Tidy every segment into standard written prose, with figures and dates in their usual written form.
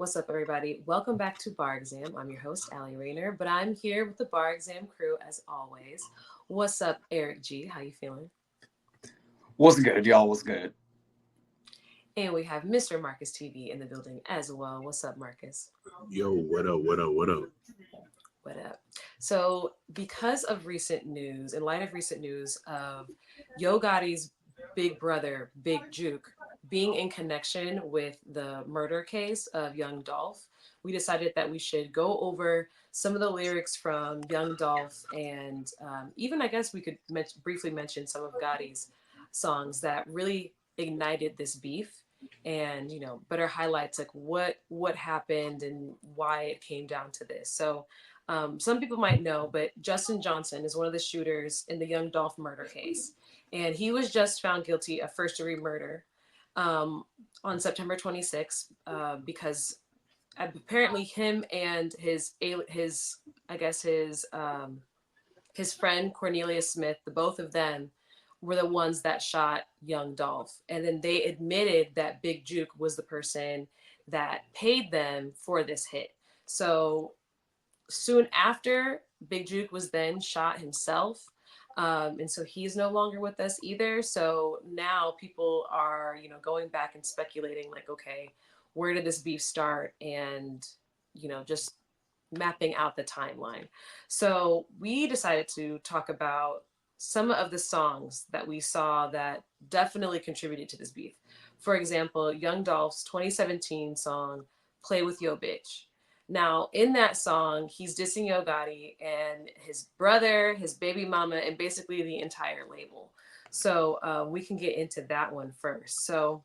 What's up, everybody? Welcome back to Bar Exam. I'm your host, Allie Rayner, but I'm here with the Bar Exam crew as always. What's up, Eric G? How you feeling? What's good, y'all? What's good? And we have Mr. Marcus TV in the building as well. What's up, Marcus? Yo, what up, what up, what up? What up? So, because of recent news, in light of recent news of Yo Gotti's big brother, Big Juke, being in connection with the murder case of young Dolph, we decided that we should go over some of the lyrics from young Dolph and even, I guess, we could briefly mention some of Gotti's songs that really ignited this beef and better highlights like what happened and why it came down to this. So some people might know, but Justin Johnson is one of the shooters in the Young Dolph murder case. And he was just found guilty of first degree murder um, on September 26th because apparently him and his I guess his friend Cornelius Smith, the both of them were the ones that shot young Dolph. And then they admitted that Big Juke was the person that paid them for this hit. So soon after, Big Juke was then shot himself. And so he's no longer with us either. So now people are, going back and speculating like, okay, where did this beef start? And, just mapping out the timeline. So we decided to talk about some of the songs that we saw that definitely contributed to this beef. For example, Young Dolph's 2017 song, Play With Yo Bitch. Now, in that song, he's dissing Yo Gotti and his brother, his baby mama, and basically the entire label. So we can get into that one first. So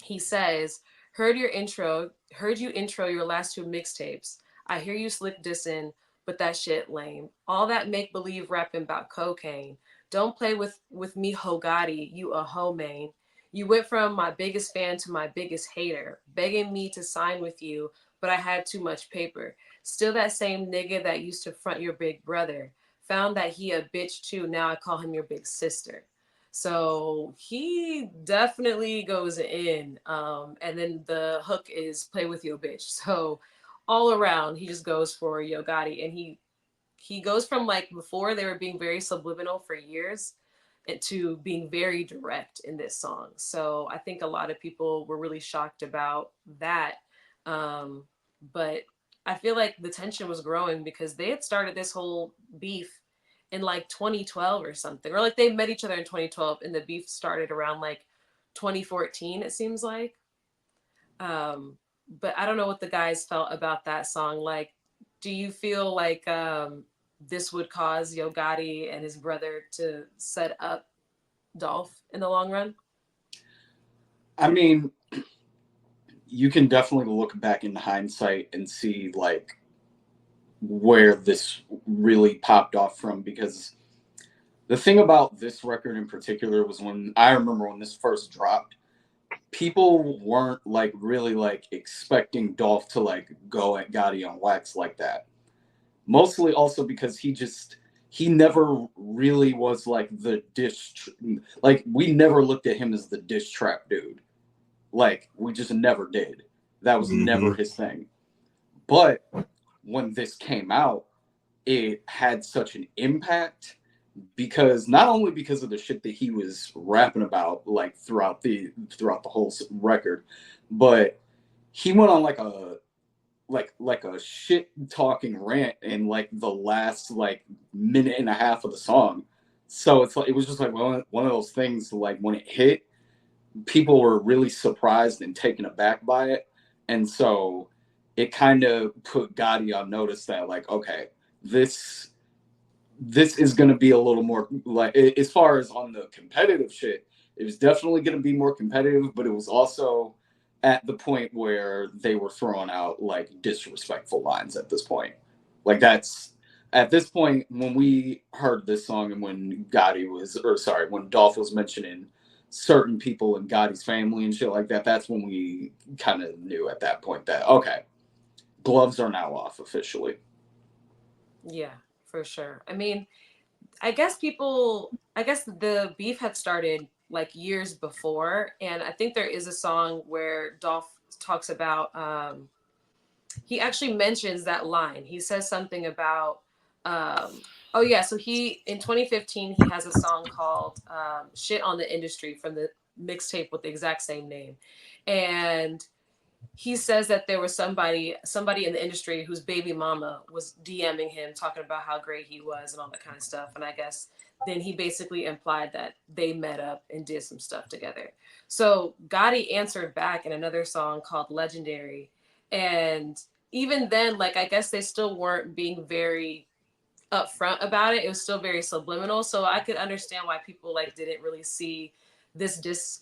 he says, heard you intro your last two mixtapes. I hear you slick dissing, but that shit lame. All that make believe rapping about cocaine. Don't play with me, Ho Gotti, you a hoe main. You went from my biggest fan to my biggest hater, begging me to sign with you, but I had too much paper. Still that same nigga that used to front your big brother. Found that he a bitch too. Now I call him your big sister. So he definitely goes in. And then the hook is play with your bitch. So all around, he just goes for Yo Gotti. And he goes from like before they were being very subliminal for years to being very direct in this song. So I think a lot of people were really shocked about that. Um, but I feel like the tension was growing because they had started this whole beef in like 2012 or something, or like they met each other in 2012 and the beef started around like 2014, it seems like. Um, but I don't know what the guys felt about that song. Like, do you feel like this would cause Yo Gotti and his brother to set up Dolph in the long run? I mean, you can definitely look back in hindsight and see like where this really popped off from because the thing about this record in particular was when I remember when this first dropped, people weren't like really like expecting Dolph to like go at Gotti on wax like that. Mostly also because he never really was like like we never looked at him as the diss trap dude. Like we just never did. That was Mm-hmm. never his thing. But when this came out, it had such an impact because not only because of the shit that he was rapping about like throughout the whole record, but he went on like a shit talking rant in like the last like minute and a half of the song. So it's like it was just like one of those things like when it hit, people were really surprised and taken aback by it. And so it kind of put Gotti on notice that like, okay, this this is going to be a little more like as far as on the competitive shit, it was definitely going to be more competitive, but it was also at the point where they were throwing out like disrespectful lines at this point. Like that's at this point when we heard this song and when when Dolph was mentioning certain people in Gotti's family and shit like that, that's when we kind of knew at that point that okay, gloves are now off officially. Yeah, for sure. I mean, I guess the beef had started like years before. And I think there is a song where Dolph talks about he actually mentions that line. He says something about, oh yeah, so he in 2015 he has a song called "Shit on the Industry" from the mixtape with the exact same name, and he says that there was somebody in the industry whose baby mama was DMing him talking about how great he was and all that kind of stuff. And I guess then he basically implied that they met up and did some stuff together. So Gotti answered back in another song called Legendary. And even then, like, I guess they still weren't being very upfront about it. It was still very subliminal. So I could understand why people like didn't really see this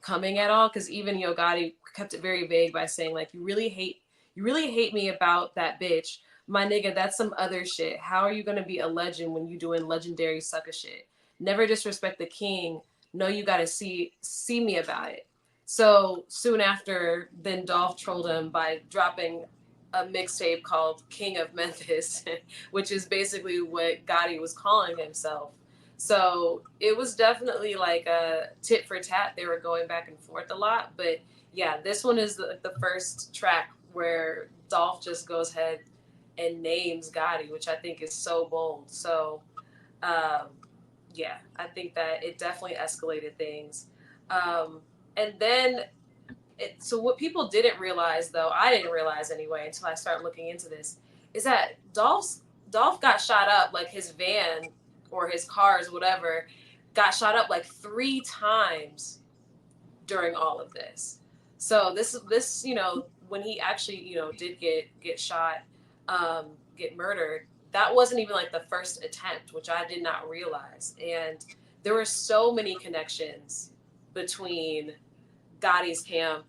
coming at all. Cause even Yo Gotti kept it very vague by saying, like, you really hate me about that bitch. My nigga, that's some other shit. How are you gonna be a legend when you doing legendary sucker shit? Never disrespect the king. No, you gotta see me about it. So soon after, then Dolph trolled him by dropping a mixtape called King of Memphis, which is basically what Gotti was calling himself. So it was definitely like a tit for tat. They were going back and forth a lot. But yeah, this one is the first track where Dolph just goes ahead and names Gotti, which I think is so bold. So um, yeah, I think that it definitely escalated things. And then so what people didn't realize, though, I didn't realize anyway until I started looking into this, is that Dolph got shot up, like his van or his cars, whatever, got shot up like 3 times during all of this. So this when he actually did get shot, get murdered, that wasn't even like the first attempt, which I did not realize. And there were so many connections between Gotti's camp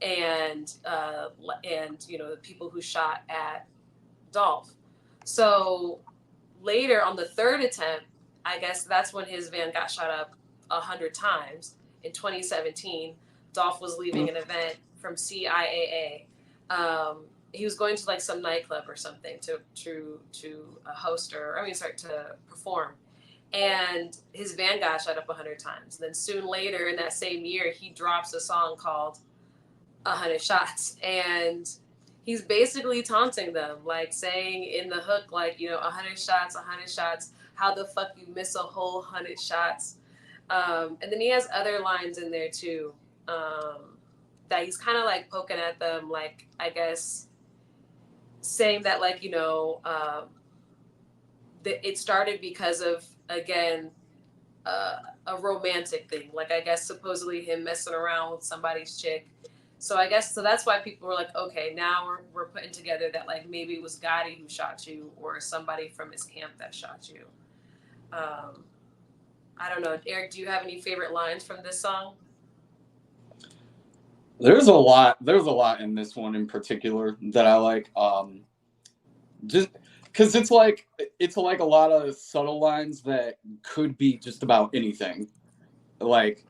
and the people who shot at Dolph. So later on the third attempt, I guess that's when his van got shot up 100 times in 2017. Dolph was leaving an event from CIAA. He was going to like some nightclub or something to host or I mean sorry to perform, and his van got shot up 100 times. Then soon later in that same year, he drops a song called 100 shots, and he's basically taunting them, like saying in the hook, like 100 shots, 100 shots. How the fuck you miss a whole 100 shots? And then he has other lines in there too, that he's kind of like poking at them, like I guess saying that like that it started because of again a romantic thing. Like I guess supposedly him messing around with somebody's chick. So I guess so that's why people were like, okay, now we're putting together that like maybe it was Gotti who shot you or somebody from his camp that shot you. Um, I don't know, Eric. Do you have any favorite lines from this song? There's a lot. There's a lot in this one in particular that I like. Just because it's like a lot of subtle lines that could be just about anything, like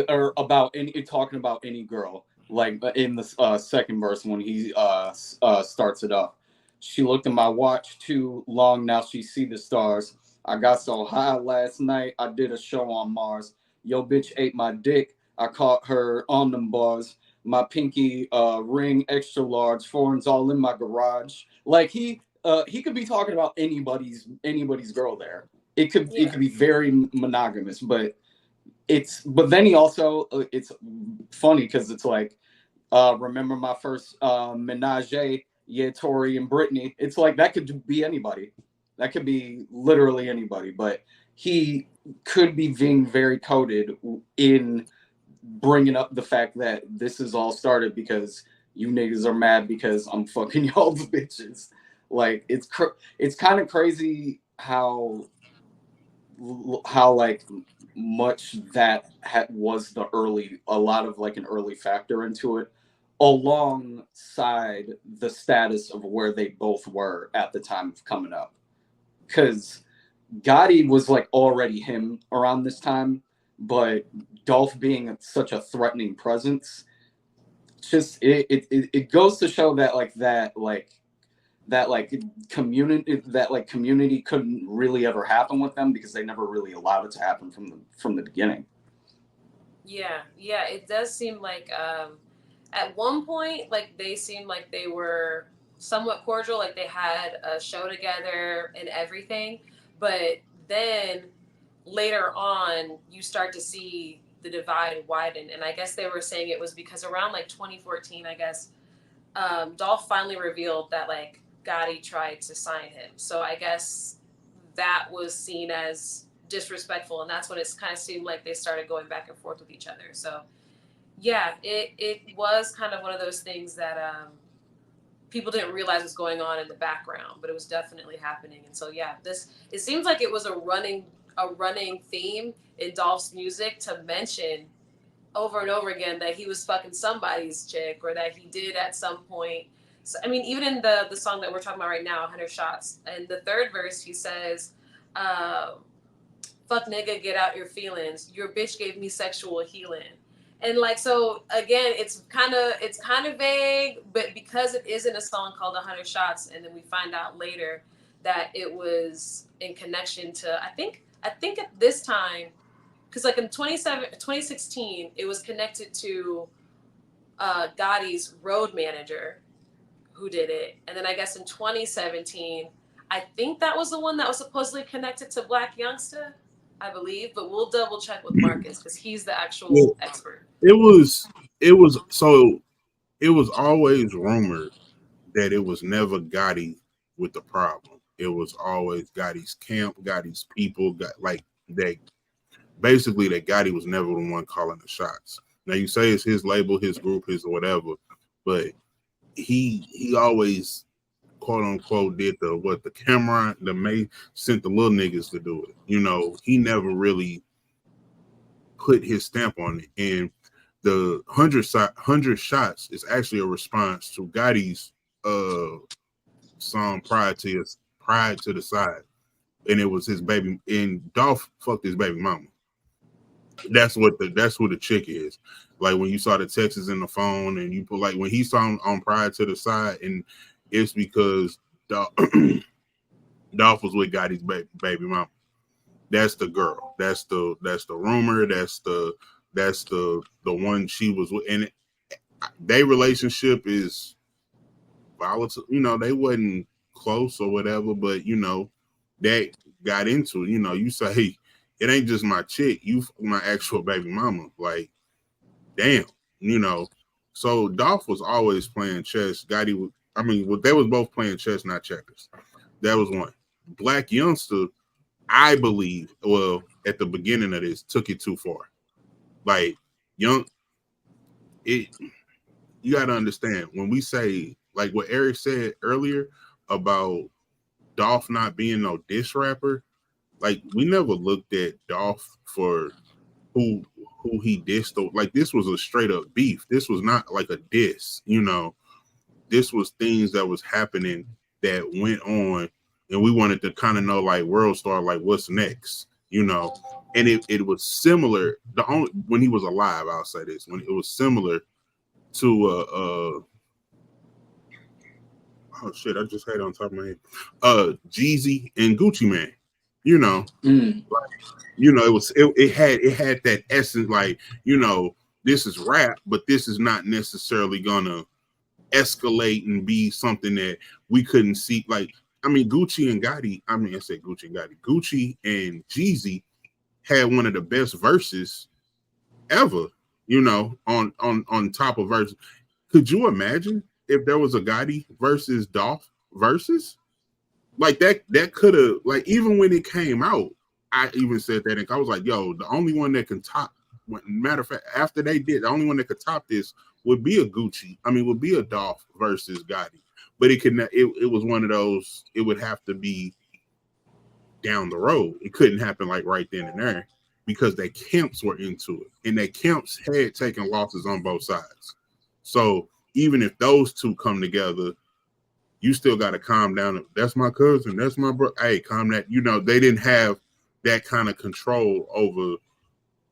or about any talking about any girl. Like in the second verse when he starts it up, she looked at my watch too long. Now she see the stars. I got so high last night. I did a show on Mars. Yo, bitch ate my dick. I caught her on them bars. My pinky ring extra large. Foreigns all in my garage. Like he could be talking about anybody's girl there. It Yeah, could be very monogamous, but then he also it's funny because it's like remember my first menage, yeah, Tori and Brittany. It's like that could be anybody, that could be literally anybody, but he could be being very coded in bringing up the fact that this is all started because you niggas are mad because I'm fucking y'all's bitches. Like it's kind of crazy how like much that was the early a lot of like an early factor into it alongside the status of where they both were at the time of coming up, because Gotti was like already him around this time, but Dolph being such a threatening presence, just it goes to show that community couldn't really ever happen with them because they never really allowed it to happen from the beginning. yeah, yeah. It does seem like at one point, like they seemed like they were somewhat cordial, like they had a show together and everything. But then later on, you start to see the divide widen. And I guess they were saying it was because around like 2014, I guess, Dolph finally revealed that like Gotti tried to sign him. So I guess that was seen as disrespectful, and that's when it's kind of seemed like they started going back and forth with each other. So yeah, it was kind of one of those things that people didn't realize was going on in the background, but it was definitely happening. And so yeah, this it seems like it was a running theme in Dolph's music to mention over and over again that he was fucking somebody's chick or that he did at some point. So, I mean, even in the song that we're talking about right now, 100 Shots, and the third verse, he says, uh, fuck nigga, get out your feelings. Your bitch gave me sexual healing. And like so again, it's kind of vague, but because it is in a song called 100 Shots, and then we find out later that it was in connection to I think at this time, because like in 2016, it was connected to Gotti's road manager who did it, and then I guess in 2017, I think that was the one that was supposedly connected to Black Youngster, I believe, but we'll double check with Marcus because he's the Yeah, actual expert. it was it was so it was always rumored that it was never Gotti with the problem. It was always Gotti's camp, Gotti's people, got like that. Basically, that Gotti was never the one calling the shots. Now you say it's his label, his group, his whatever, but he always quote unquote did the camera, the May sent the little niggas to do it. He never really put his stamp on it. And the 100 shots is actually a response to Gotti's song prior to the side, and it was his baby. And Dolph fucked his baby mama. That's what the chick is. Like when you saw the texts in the phone, and you put like when he saw him on prior to the side, and it's because Dolph, Dolph was with Gotti's baby mama. That's the girl. That's the rumor. That's the one she was with, and their relationship is volatile. They wasn't close or whatever, but that got into it. You say, hey, it ain't just my chick, you my actual baby mama. Like, damn, you know. So Dolph was always playing chess. Gotti was, they was both playing chess, not checkers. That was one. Black Youngster, I believe, well, at the beginning of this, took it too far. Like, young, it you got to understand when we say like what Eric said earlier about Dolph not being no diss rapper. Like, we never looked at Dolph for who he dissed. Like, this was a straight up beef. This was not like a diss. This was things that was happening that went on, and we wanted to kind of know, like, World Star, like, what's next. And it was similar. The only when he was alive, I'll say this, when it was similar to oh shit, I just had it on top of my head. Jeezy and Gucci Man. Mm. It had that essence, like, this is rap, but this is not necessarily gonna escalate and be something that we couldn't see. Like, Gucci and Gotti, I said Gucci and Gotti. Gucci and Jeezy had one of the best verses ever, on top of verses. Could you imagine if there was a Gotti versus Dolph versus? Like, that could have, like, even when it came out, I even said that, and I was like, yo, the only one that can top, matter of fact, after they did, the only one that could top this would be a Gucci. Would be a Dolph versus Gotti. But it was one of those, it would have to be down the road. It couldn't happen like right then and there because their camps were into it. And their camps had taken losses on both sides. So even if those two come together, you still got to calm down. That's my cousin. That's my brother. Hey, calm that. They didn't have that kind of control over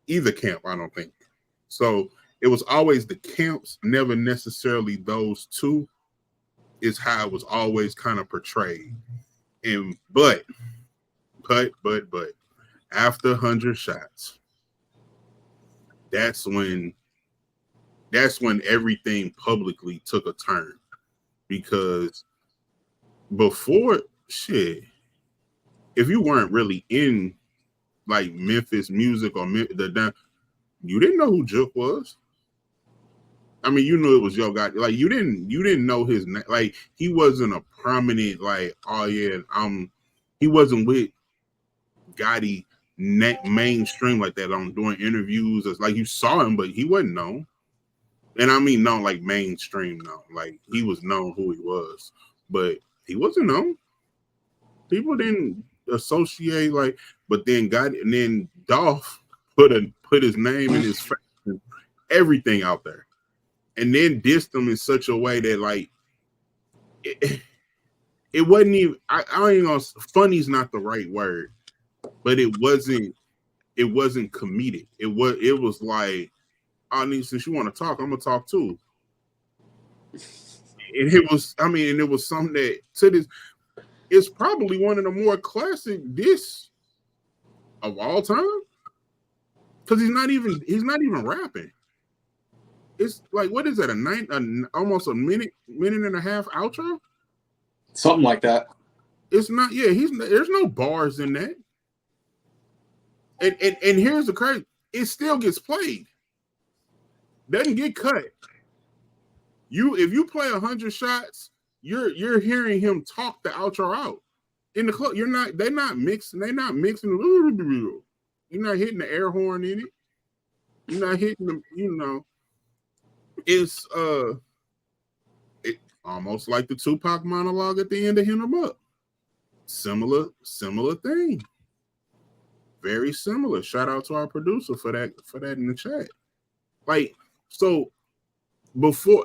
either camp, I don't think. So it was always the camps, never necessarily those two, is how it was always kind of portrayed. And but after 100 shots, that's when that's when everything publicly took a turn. Because before shit, if you weren't really in like Memphis music or you didn't know who Jook was. I mean, you knew it was Yo Gotti. Like you didn't know his name. Like he wasn't a prominent like, oh yeah, he wasn't with Gotti mainstream like that on doing interviews. It's like you saw him, but he wasn't known. And I mean known like mainstream known. Like he was known who he was, but he wasn't known. People didn't associate like, but then Gotti and then Dolph put his name and his face and everything out there. And then dissed him in such a way that like it wasn't even I don't even know, funny's not the right word, but it wasn't comedic. It was like, I need, since you want to talk, I'm gonna talk too. And it was, I mean, and it was something that to this, it's probably one of the more classic diss of all time. Because he's not even rapping. It's like, what is that? Almost a minute and a half outro? Something like that. It's not, yeah, there's no bars in that. And here's the crazy, it still gets played. Doesn't get cut. If you play 100 shots, you're hearing him talk the outro out. In the club, they're not mixing. You're not hitting the air horn in it. You're not hitting them, it's almost like the Tupac monologue at the end of Hit 'Em Up. Similar thing. Very similar. Shout out to our producer for that in the chat. Like, so before,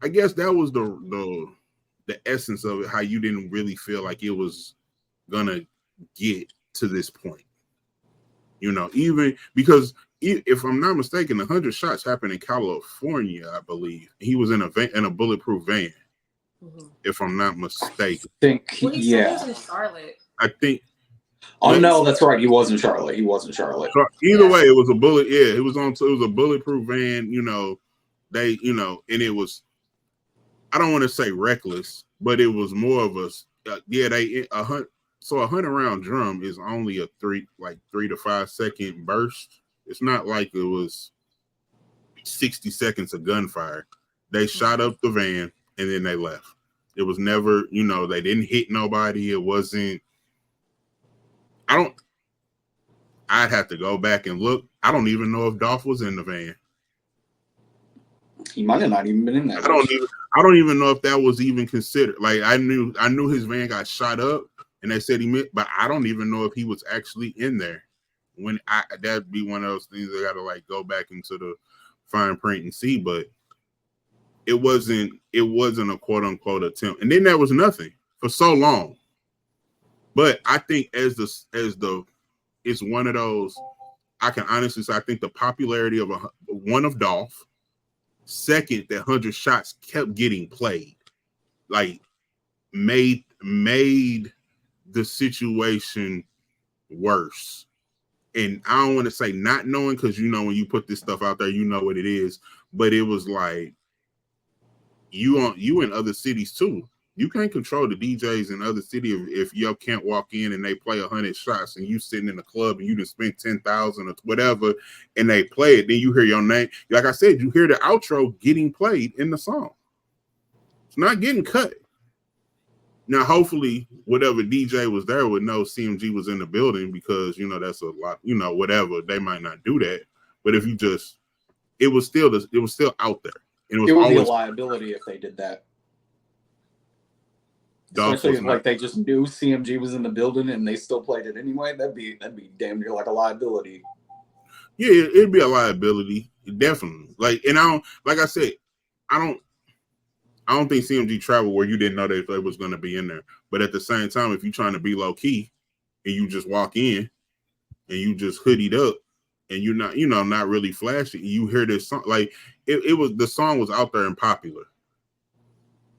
I guess that was the essence of it, how you didn't really feel like it was gonna get to this point. Even because if I'm not mistaken, 100 shots happened in California, I believe. He was in a bulletproof van, if I'm not mistaken. Well, he said he was in Charlotte. I think. Oh no, that's right. He was in Charlotte. Either way, it was a bullet. Yeah, it was a bulletproof van. They, and it was. I don't want to say reckless, but it was more of a. So a 100-round drum is only a 3 to 5 second burst. It's not like it was 60 seconds of gunfire. They shot up the van and then they left. It was never, they didn't hit nobody. It wasn't. I'd have to go back and look. I don't even know if Dolph was in the van. He might have not even been in that. I don't even know if that was even considered. Like I knew his van got shot up and they said he meant, but I don't even know if he was actually in there. That'd be one of those things I gotta like go back into the fine print and see, but it wasn't a quote unquote attempt. And then there was nothing for so long. But I think it's one of those, I can honestly say, I think the popularity of one of Dolph, second, that 100 shots kept getting played, like made the situation worse. And I don't want to say not knowing, because when you put this stuff out there, you know what it is. But it was like you in other cities too. You can't control the DJs in other cities if you can't walk in and they play 100 shots and you sitting in the club and you just spent 10,000 or whatever and they play it. Then you hear your name. Like I said, you hear the outro getting played in the song. It's not getting cut. Now, hopefully, whatever DJ was there would know CMG was in the building, because that's a lot. Whatever, they might not do that. But if you just, it was still out there. And it would be a liability if they did that. Especially if like they just knew CMG was in the building and they still played it anyway. That'd be damn near like a liability. Yeah, it'd be a liability, definitely. Like, and I don't think CMG traveled where you didn't know that they was going to be in there. But at the same time, if you're trying to be low key and you just walk in and you just hoodied up and you're not, not really flashy, you hear this song, like the song was out there and popular.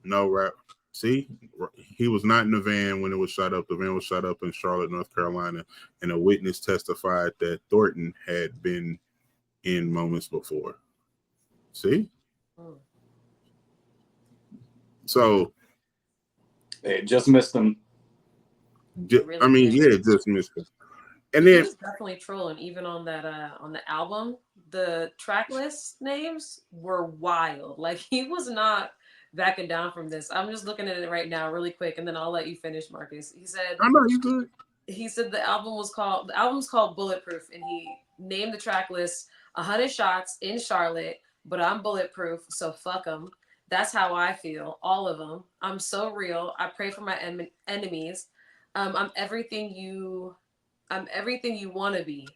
No rap. See, he was not in the van when it was shot up. The van was shot up in Charlotte, North Carolina, and a witness testified that Thornton had been in moments before. See, So They just missed them. They really I mean, did. yeah, just missed it. And He then was definitely trolling. Even on the album, the track list names were wild. Like he was not backing down from this. I'm just looking at it right now, really quick, and then I'll let you finish, Marcus. I know you good. He said the album's called Bulletproof, and he named the track list 100 shots in Charlotte, but I'm bulletproof, so fuck them. That's how I feel, all of them. I'm so real. I pray for my enemies. I'm everything you want to be,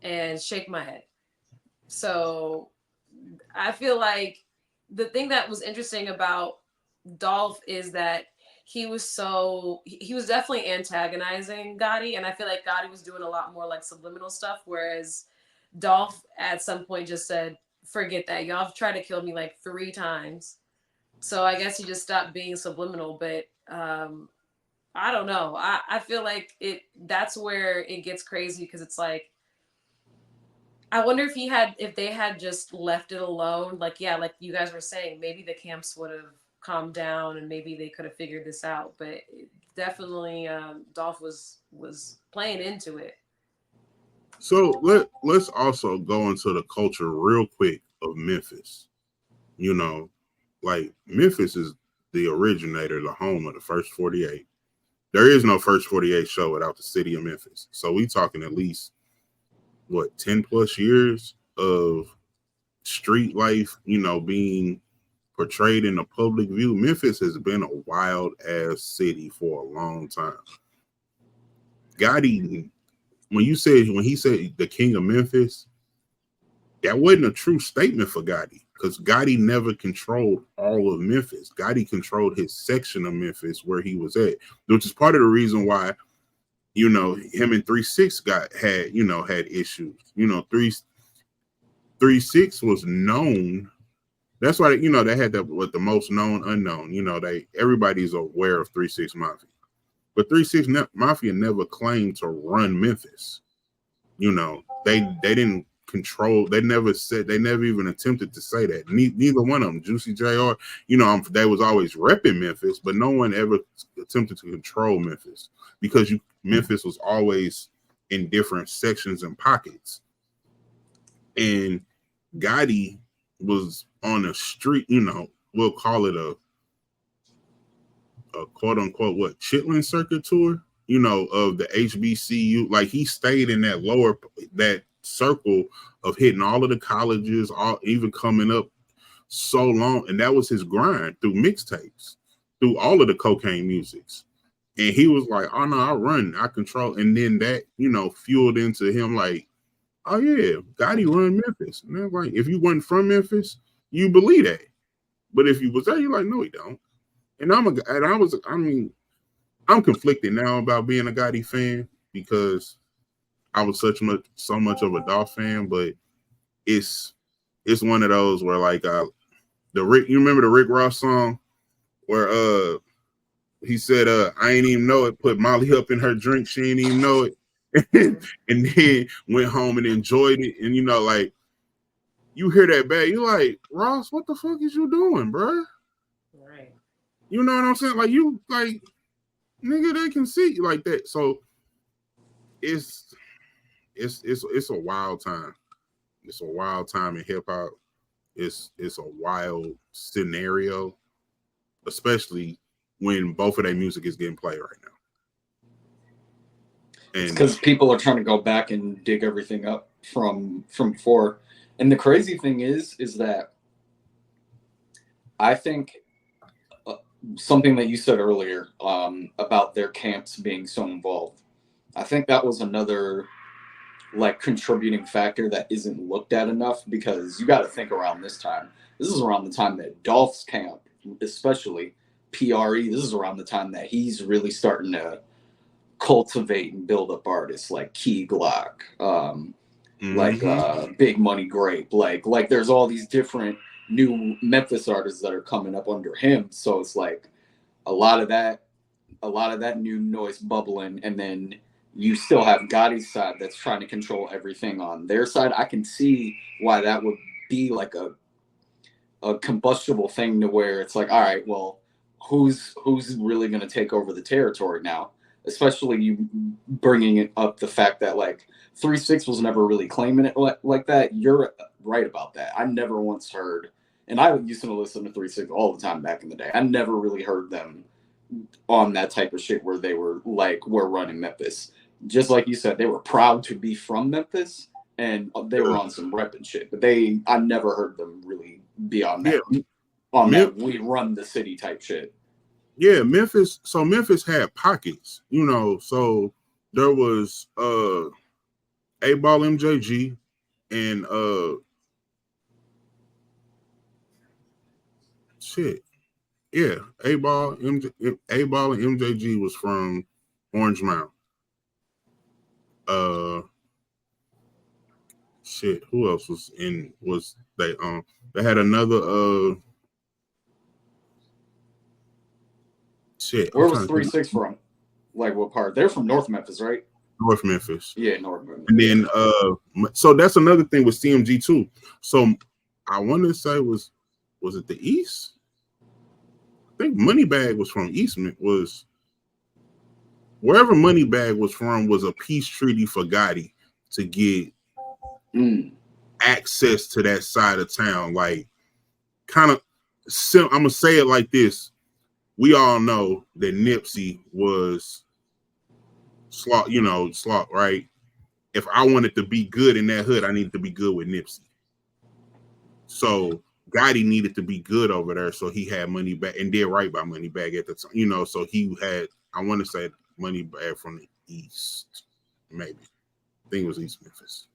and shake my head. So I feel like the thing that was interesting about Dolph is that he was definitely antagonizing Gotti, and I feel like Gotti was doing a lot more like subliminal stuff, whereas Dolph at some point just said, "Forget that, y'all have tried to kill me like 3 times." So I guess he just stopped being subliminal, but I don't know. I feel like that's where it gets crazy because it's like I wonder if they had just left it alone, like yeah, like you guys were saying, maybe the camps would have calmed down and maybe they could have figured this out. But definitely, Dolph was playing into it. So let's also go into the culture real quick of Memphis. You know, like Memphis is the originator, the home of the first 48. There is no first 48 show without the city of Memphis. So we talking at least what 10 plus years of street life, being portrayed in the public view. Memphis has been a wild ass city for a long time. Gotti, when he said the king of Memphis, that wasn't a true statement for Gotti because Gotti never controlled all of Memphis. Gotti controlled his section of Memphis where he was at, which is part of the reason why, him and 3-6 had issues. 3-6 was known. That's why, they had the most known unknown. Everybody's aware of 3-6 Mafia. But 3-6 Mafia never claimed to run Memphis. They didn't control. They never even attempted to say that. Neither one of them, Juicy JR, they was always repping Memphis, but no one ever attempted to control Memphis because Memphis was always in different sections and pockets. And Gotti was on a street, we'll call it a quote unquote Chitlin circuit tour, of the HBCU. Like he stayed in that circle of hitting all of the colleges, even coming up so long, and that was his grind through mixtapes, through all of the cocaine musics. And he was like, "Oh no, I control." And then that, fueled into him like, "Oh yeah, Gotti run Memphis." And they're like, if you weren't from Memphis, you believe that. But if you was there, you're like, "No, he don't." And I'm conflicted now about being a Gotti fan because I was so much of a Dolph fan, but it's one of those where like you remember the Rick Ross song where he said I ain't even know it, put Molly up in her drink, she ain't even know it. And then went home and enjoyed it. And like you hear that bad, you're like, Ross, what the fuck is you doing, bro? Right. You know what I'm saying? Like you like nigga, they can see you like that. So it's a wild time. It's a wild time in hip hop. It's a wild scenario, especially when both of their music is getting played right now. It's because people are trying to go back and dig everything up from before. And the crazy thing is that I think something that you said earlier about their camps being so involved, I think that was another like contributing factor that isn't looked at enough because you got to think around this time. This is around the time that Dolph's camp, especially PRE, this is around the time that he's really starting to cultivate and build up artists like Key Glock, like Big Money Grape, like there's all these different new Memphis artists that are coming up under him. So it's like a lot of that new noise bubbling, and then you still have Gotti's side that's trying to control everything on their side. I can see why that would be like a combustible thing to where it's like, all right, well, who's really going to take over the territory now? Especially you bringing it up the fact that like 3 6 was never really claiming it like that. You're right about that. I never once heard, and I used to listen to 3 6 all the time back in the day. I never really heard them on that type of shit where they were like, we're running Memphis. Just like you said, they were proud to be from Memphis and they were on some repping shit. But I never heard them really be on Yeah, that, on Mem- that we run the city type shit. yeah, Memphis. So Memphis had pockets, So there was A Ball MJG and shit. Yeah, A Ball and MJG was from Orange Mound. Uh, shit. Who else was in? Was they? They had another. Shit. I'm Where was trying to three think. six from? Like what part? They're from North Memphis, right? North Memphis. Yeah, North Memphis. And then so that's another thing with CMG too. So I want to say was it the East? I think Moneybag was from Eastman. Was wherever Moneybag was from was a peace treaty for Gotti to get access to that side of town. Like kind of I'm gonna say it like this. We all know that Nipsey was slot, right? If I wanted to be good in that hood, I needed to be good with Nipsey. So Gotti needed to be good over there, so he had Moneybag and did right by Moneybag at the time, So he had, I want to say, Moneybag from the East, maybe. I think it was East Memphis,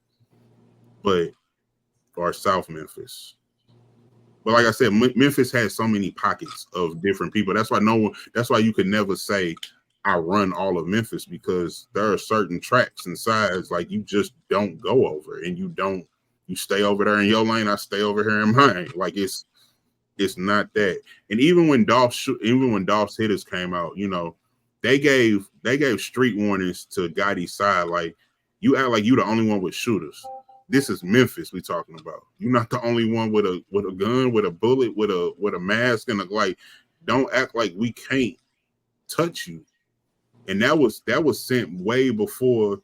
or South Memphis. But like I said, Memphis has so many pockets of different people. That's why you could never say I run all of Memphis, because there are certain tracks and sides like you just don't go over, and you stay over there in your lane, I stay over here in mine. Like it's not that. And even when Dolph's hitters came out, they gave street warnings to Gotti's side, like you act like you the only one with shooters. This is Memphis we talking about. You're not the only one with a gun, with a bullet, with a mask, and like, don't act like we can't touch you. And that was sent way before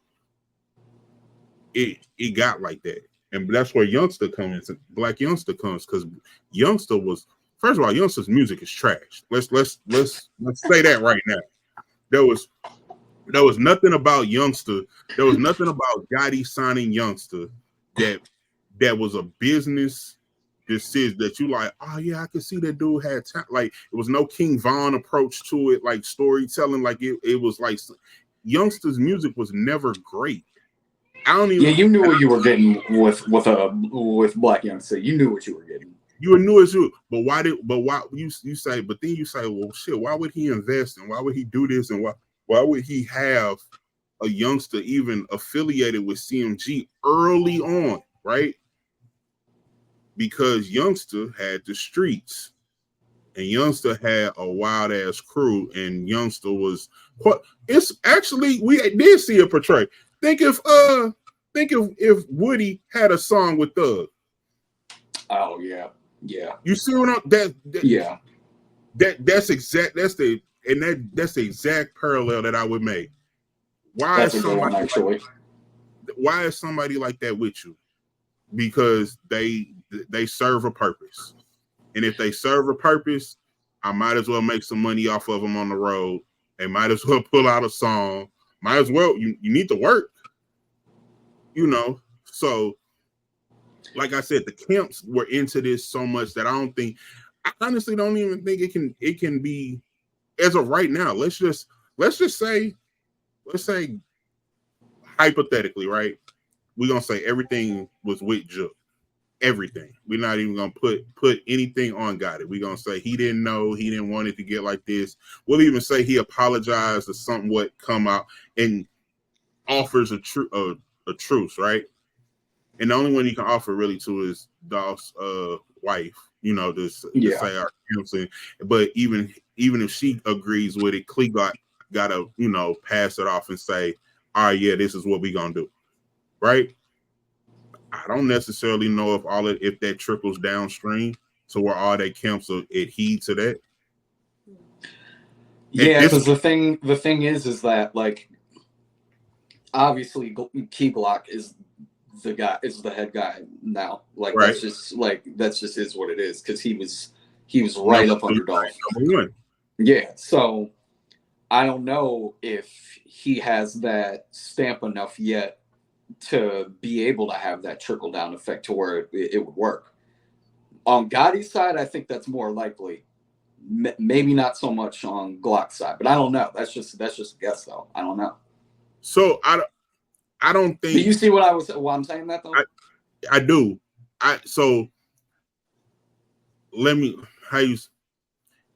it got like that. And that's where Youngster comes in. Black Youngster comes, because Youngster was, first of all, Youngster's music is trash. Let's say that right now. There was nothing about Youngster. There was nothing about Gotti signing Youngster that was a business decision that you like, oh yeah, I could see that dude had time. Like, it was no King Von approach to it, like storytelling. Like it was like Youngster's music was never great. I don't even. Yeah, you knew what you were getting with Black Youngster. You knew what you were getting. You knew as you, but why you say? But then you say, well, shit. Why would he invest and why would he do this and why would he have a Youngster even affiliated with CMG early on, right? Because Youngster had the streets, and Youngster had a wild ass crew, and Youngster was what? It's actually, we did see it portrayed. Think if Woody had a song with Thug. Oh yeah. Yeah. You see what I'm yeah. That's the exact parallel that I would make. Why is somebody like that with you? Because they serve a purpose. And if they serve a purpose, I might as well make some money off of them on the road. They might as well pull out a song. Might as well, you need to work. So like I said, the camps were into this so much that I honestly don't even think it can be, as of right now. Let's just say hypothetically, right? We're gonna say everything was with Jook. Everything. We're not even gonna put anything on Gotti. We're gonna say he didn't know, he didn't want it to get like this. We'll even say he apologized or somewhat come out and offers a truce, right? And the only one you can offer really to is Dolph's wife, to say our counseling. But even if she agrees with it, Clee gotta pass it off and say, all right, yeah, this is what we gonna do, right? I don't necessarily know if that trickles downstream to where all that camps will adhere to that. Yeah, this because the thing is that like obviously Key Glock is the guy is the head guy now. Like right that's just is what it is because he was right number up two, under Dolph. number one. Yeah, so I don't know if he has that stamp enough yet to be able to have that trickle down effect to where it would work. On Gotti's side, I think that's more likely. Maybe not so much on Glock's side, but I don't know. That's just a guess though. I don't know. So I don't But think you see what I'm saying that though? I, I do. So let me how you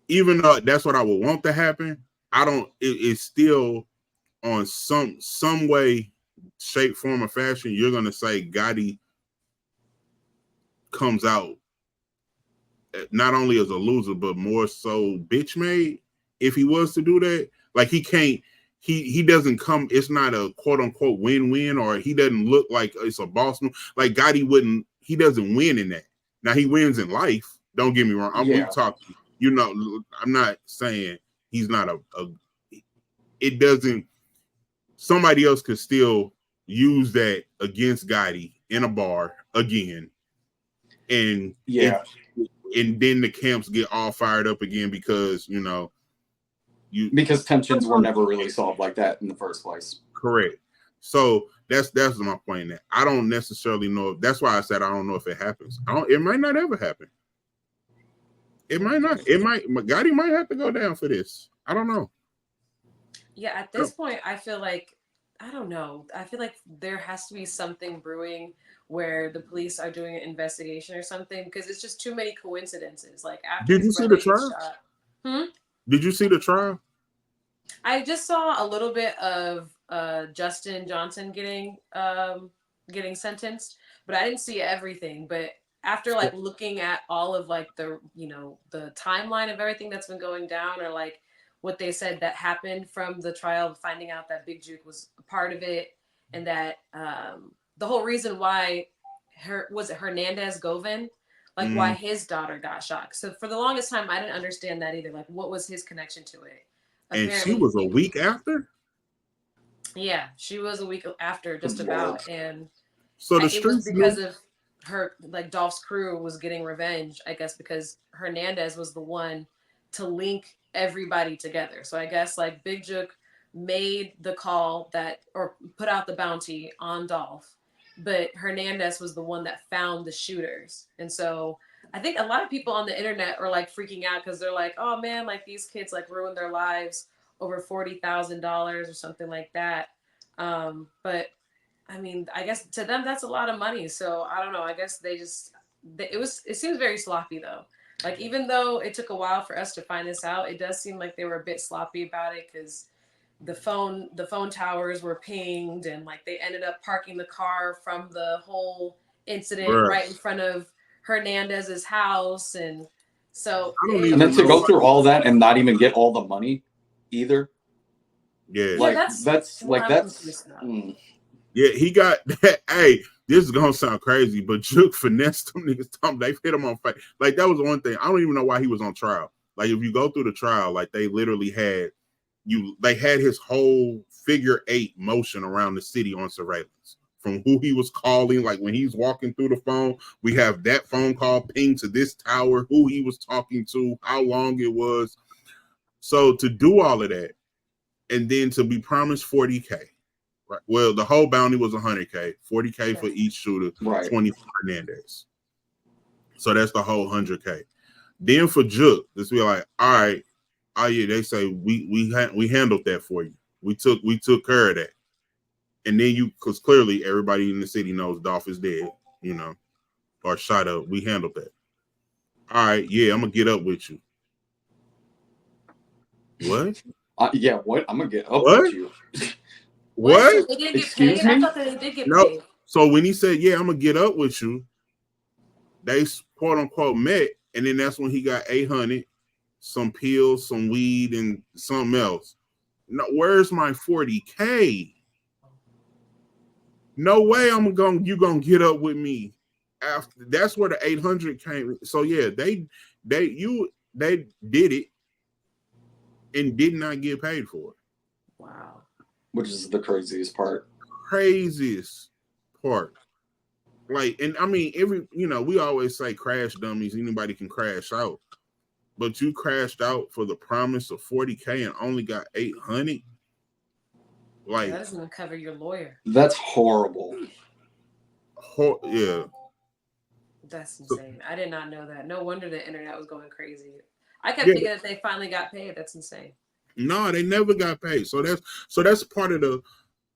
even though that's what I would want to happen, I don't. It's still on some way, shape, form, or fashion. You're gonna say Gotti comes out not only as a loser, but more so bitch made. If he was to do that, like he can't. He doesn't come. It's not a quote unquote win-win, or he doesn't look like it's a boss move. Like Gotti wouldn't. He doesn't win in that. Now he wins in life. Don't get me wrong. We Yeah. talking. You know, I'm not saying he's not a. It doesn't. Somebody else could still use that against Gotti in a bar again, and it Yeah. and then the camps get all fired up again because you Because tensions were never really solved like that in the first place. correct. So that's my point. That I don't necessarily know. That's why I said I don't know if it happens. I don't. It might not ever happen. It might not. It might. Gotti might have to go down for this. I don't know. Yeah, at this point, I feel like I don't know. I feel like there has to be something brewing where the police are doing an investigation or something because it's just too many coincidences. Like after Did his you see the brother gets trial? shot. Hmm? Did you see the trial? I just saw a little bit of Justin Johnson getting sentenced, but I didn't see everything. But after like looking at all of like the timeline of everything that's been going down, or like what they said that happened from the trial, finding out that Big Juke was a part of it, and that the whole reason why was it Hernandez Govan, like why his daughter got shot. So for the longest time, I didn't understand that either. Like, what was his connection to it? And she Apparently was a week after. yeah, she was a week after just Lord. about, and So the it was streets because knew. of her, like Dolph's crew was getting revenge, I guess, because Hernandez was the one to link everybody together. So I guess like Big Jook made the call that or put out the bounty on Dolph, but Hernandez was the one that found the shooters. And so I think a lot of people on the internet are like freaking out because they're like, oh man, like these kids like ruined their lives over $40,000 or something like that. But I mean, I guess to them that's a lot of money. So I don't know. I guess it seems very sloppy though. Like even though it took a while for us to find this out, it does seem like they were a bit sloppy about it because the phone towers were pinged and like they ended up parking the car from the whole incident Bruh, right in front of Hernandez's house, and so I don't And then even to know. go it's through all that and not even get all the money either. Yeah, yeah, Like that's that's what like I'm that's confused about. yeah, he got that. Hey, this is gonna sound crazy, but Jook finessed them niggas. They've hit him on fight. Like that was one thing. I don't even know why he was on trial. Like if you go through the trial, like they literally had they had his whole figure 8 motion around the city on surveillance. From who he was calling, like when he's walking through the phone, we have that phone call ping to this tower, who he was talking to, how long it was. So to do all of that, and then to be promised 40K. Right. Well, the whole bounty was 100K, 40K for each shooter, right. 20 for Hernandez. So that's the whole 100K. Then for Jook, this be like, all right, oh yeah, they say we handled that for you. We took care of that. And then because clearly everybody in the city knows Dolph is dead, or shot up. We handled that. All right, yeah, I'm gonna get up with you. What? Yeah, what? I'm gonna get up with What? you. What? So What? they didn't get Excuse paid? I me? thought that they did get No. paid. So when he said, yeah, I'm gonna get up with you, they quote unquote met, and then that's when he got 800, some pills, some weed, and something else. No, where's my 40K? No way you gonna get up with me. After that's where the 800 came. So yeah, they did it. and did not get paid for it. Wow. Which is the craziest part. Craziest part. Like, and I mean, we always say crash dummies, anybody can crash out. But you crashed out for the promise of 40K and only got 800. Yeah, that Like, doesn't even cover your lawyer. That's horrible. yeah. That's So, insane. I did not know that. No wonder the internet was going crazy. I kept yeah, thinking that they finally got paid. That's insane. no, they never got paid. So that's part of the.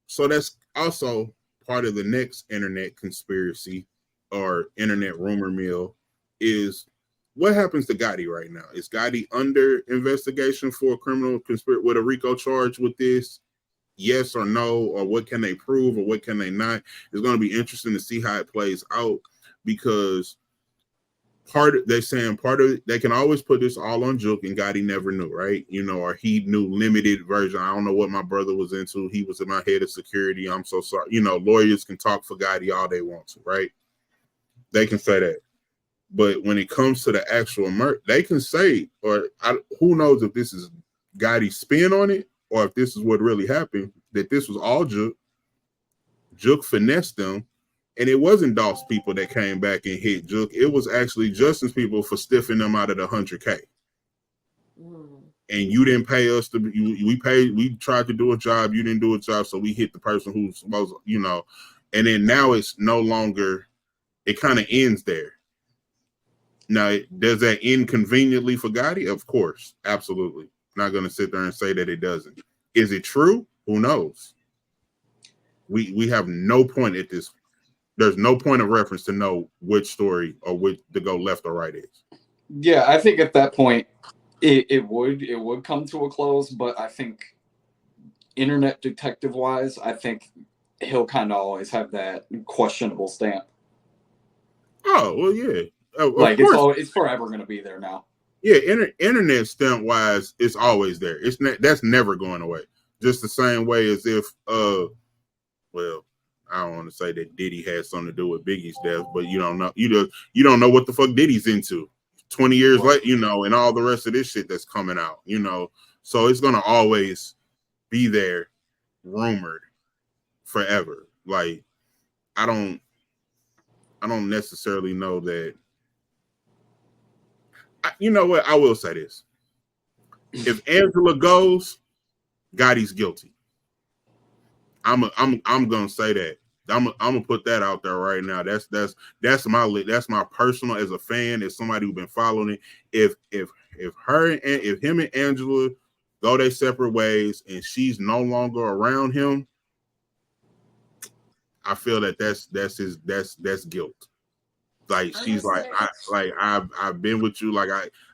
So that's also part of the next internet conspiracy or internet rumor mill is what happens to Gotti right now? Is Gotti under investigation for a criminal conspiracy with a RICO charge with this? Yes or no, or what can they prove or what can they not? It's going to be interesting to see how it plays out because part of they can always put this all on Jook and Gotti never knew, right? Or he knew limited version. I don't know what my brother was into. He was in my head of security. I'm so sorry. Lawyers can talk for Gotti all they want to, right? They can say that. But when it comes to the actual murder, they can say, who knows if this is Gotti's spin on it or if this is what really happened, that this was all Jook. Jook finessed them. And it wasn't Dolph's people that came back and hit Jook. It was actually Justin's people for stiffing them out of the 100K. Mm. And you didn't pay us we tried to do a job, you didn't do a job, so we hit the person who's supposed, and then now it's no longer, it kind of ends there. Now, does that end conveniently for Gotti? Of course, absolutely. Not going to sit there and say that it doesn't. Is it true? Who knows? We have no point at this. There's no point of reference to know which story or which to go left or right is. Yeah, I think at that point it would come to a close, but I think internet detective wise, I think he'll kind of always have that questionable stamp. Oh well, yeah, of Like it's course, all it's forever going to be there now. yeah. Internet stamp wise, it's always there. It's not, that's never going away. Just the same way as if well, I don't want to say that Diddy had something to do with Biggie's death, but you don't know. You don't know what the fuck Diddy's into. 20 years Right. later, and all the rest of this shit that's coming out, So it's gonna always be there, rumored forever. Like I don't necessarily know that. You know what? I will say this: if Angela goes, Gotti's guilty. I'm gonna say that. I'm gonna put that out there right now. That's my personal as a fan, as somebody who's been following it. If him and Angela go their separate ways and she's no longer around him, I feel that that's guilt. Like she's like Honestly, I've been with you, like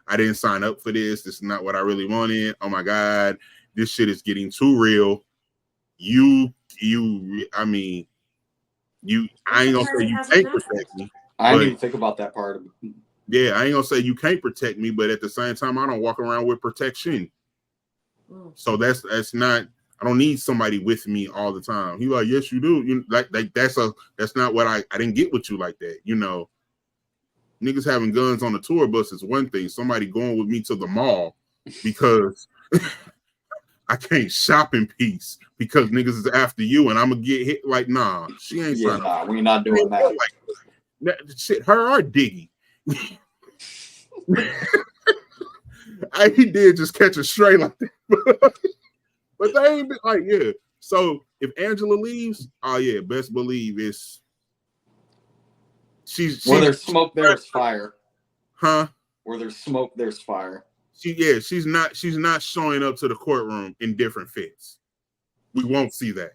I didn't sign up for this. This is not what I really wanted. Oh my God, this shit is getting too real. I mean, I I'm ain't gonna surprised say it you hasn't can't happened. protect me, I didn't but even think about that part of it. yeah, I ain't gonna say you can't protect me, but at the same time, I don't walk around with protection. Mm. So that's not. I don't need somebody with me all the time. He like, yes, you do. Like that's not what I didn't get with you like that. Niggas having guns on the tour bus is one thing. Somebody going with me to the mall because I can't shop in peace because niggas is after you and I'm gonna get hit. Like, nah, she ain't Yeah, signing up. nah, we're not doing that. Like that shit. Her or Diggy. He did just catch a stray like that. But they ain't been like, yeah. So if Angela leaves, oh yeah, best believe it's Where she's there's smoke, there's fire. huh? Where there's smoke, there's fire. She's not showing up to the courtroom in different fits. We won't see that.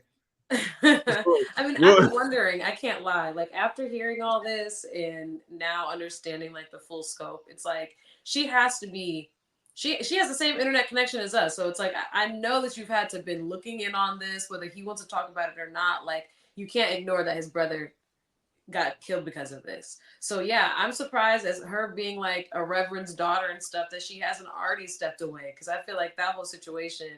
I mean, I'm What? wondering, I can't lie. Like after hearing all this and now understanding like the full scope, it's like she has to be she has the same internet connection as us. So it's like I know that you've had to been looking in on this, whether he wants to talk about it or not. Like you can't ignore that his brother got killed because of this. So yeah, I'm surprised as her being like a reverend's daughter and stuff that she hasn't already stepped away because I feel like that whole situation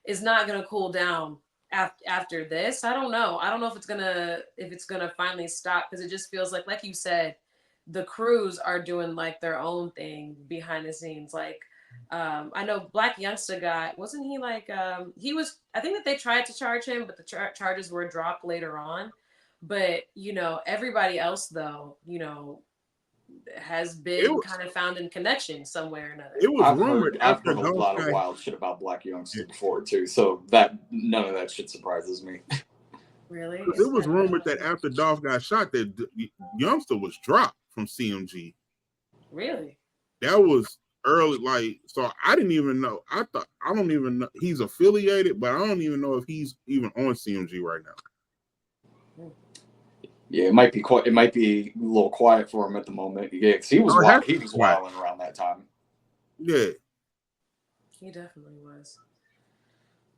is not going to cool down after this. I don't know. I don't know if it's gonna finally stop because it just feels like you said, the crews are doing like their own thing behind the scenes. Like I know Black Youngster wasn't he like, he was, I think that they tried to charge him, but the charges were dropped later on. But, everybody else, though, has It been was kind of found in connection somewhere or another. it was rumored I've after heard a Dolph lot of got wild shit about Black hit. Youngster before too, so that none of that shit surprises me. Really? Because it was rumored that after Dolph got shot, that Youngster was dropped from CMG. Really? That was early, like, so I didn't even know. I don't even know he's affiliated, but I don't even know if he's even on CMG right now. Yeah, it might be quite. It might be a little quiet for him at the moment. Yeah, because he was Oh, it has wild. to He be was quiet. wilding around that time. Yeah. He definitely was.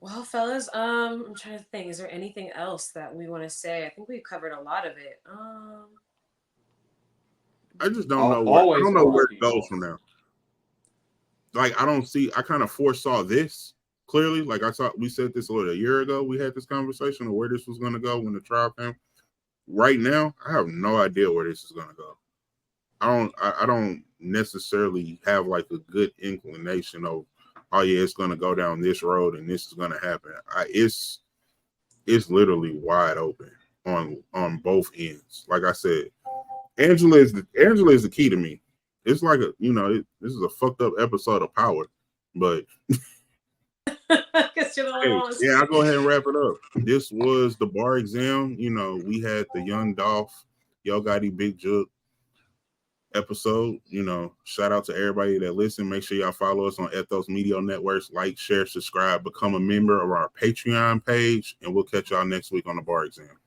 Well, fellas, I'm trying to think. Is there anything else that we want to say? I think we've covered a lot of it. I just don't know where Always it R.I.P. goes Dolph. from now. Like, I kind of foresaw this clearly. Like, we said this a year ago. We had this conversation of where this was going to go when the trial came. Right now, I have no idea where this is going to go. I don't necessarily have like a good inclination of, oh yeah, it's going to go down this road and this is going to happen. It's literally wide open on both ends. Like I said, Angela is the key to me. It's like this is a fucked up episode of Power, but Because you're the only hey, one. yeah, I'll go ahead and wrap it up. This was the bar exam. We had the young Dolph, Yo Gotti, Big Jook episode. Shout out to everybody that listen. Make sure y'all follow us on Ethos Media Networks. Like, share, subscribe, become a member of our Patreon page, and we'll catch y'all next week on the bar exam.